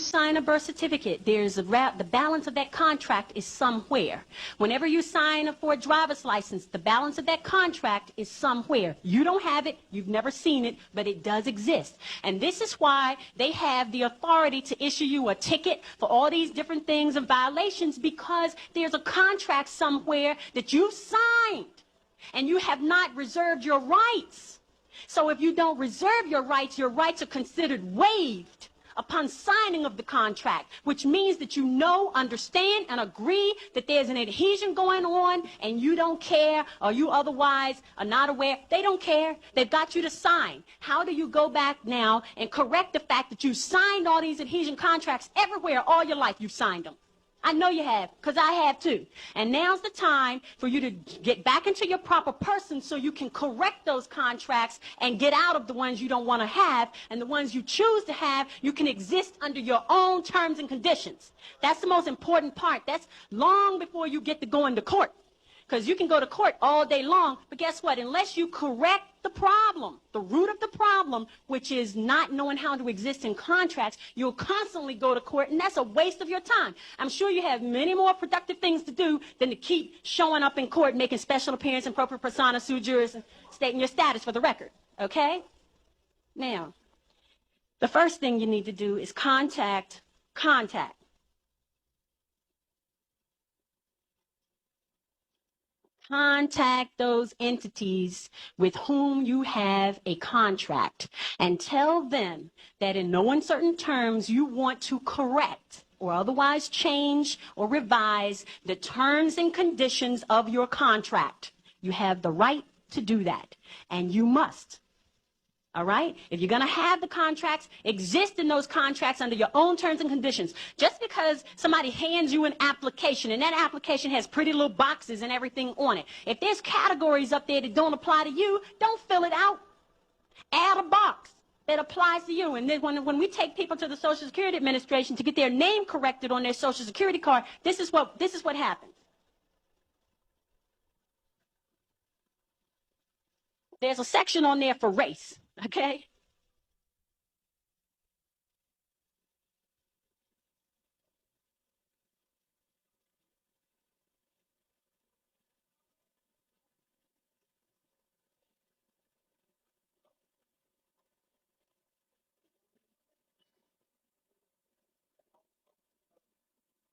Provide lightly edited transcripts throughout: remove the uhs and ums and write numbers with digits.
sign a birth certificate, the balance of that contract is somewhere. Whenever you sign for a driver's license, the balance of that contract is somewhere. You don't have it, you've never seen it, but it does exist. And this is why they have the authority to issue you a ticket for all these different things and violations, because there's a contract somewhere that you signed and you have not reserved your rights. So if you don't reserve your rights are considered waived upon signing of the contract, which means that you know, understand, and agree that there's an adhesion going on, and you don't care, or you otherwise are not aware. They don't care. They've got you to sign. How do you go back now and correct the fact that you signed all these adhesion contracts everywhere all your life? You signed them. I know you have, because I have too. And now's the time for you to get back into your proper person so you can correct those contracts and get out of the ones you don't want to have, and the ones you choose to have, you can exist under your own terms and conditions. That's the most important part. That's long before you get to going to court. Because you can go to court all day long, but guess what? Unless you correct the problem, the root of the problem, which is not knowing how to exist in contracts, you'll constantly go to court, and that's a waste of your time. I'm sure you have many more productive things to do than to keep showing up in court, making special appearance and propria persona sui juris, and stating your status for the record, okay? Now, the first thing you need to do is contact. Contact those entities with whom you have a contract and tell them that in no uncertain terms you want to correct or otherwise change or revise the terms and conditions of your contract. You have the right to do that, and you must. All right? If you're going to have the contracts, exist in those contracts under your own terms and conditions. Just because somebody hands you an application and that application has pretty little boxes and everything on it, if there's categories up there that don't apply to you, don't fill it out. Add a box that applies to you. And then when we take people to the Social Security Administration to get their name corrected on their Social Security card, this is what happens. There's a section on there for race. Okay?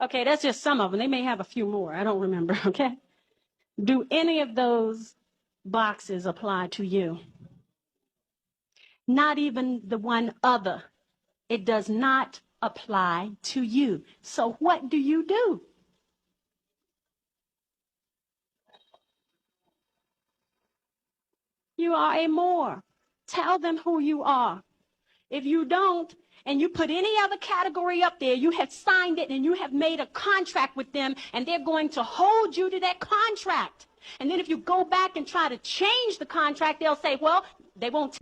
Okay, that's just some of them. They may have a few more. I don't remember, okay? Do any of those boxes apply to you? Not even the one other. It does not apply to you. So what do? You are a Moor. Tell them who you are. If you don't, and you put any other category up there, you have signed it and you have made a contract with them, and they're going to hold you to that contract. And then if you go back and try to change the contract, they'll say, well, they won't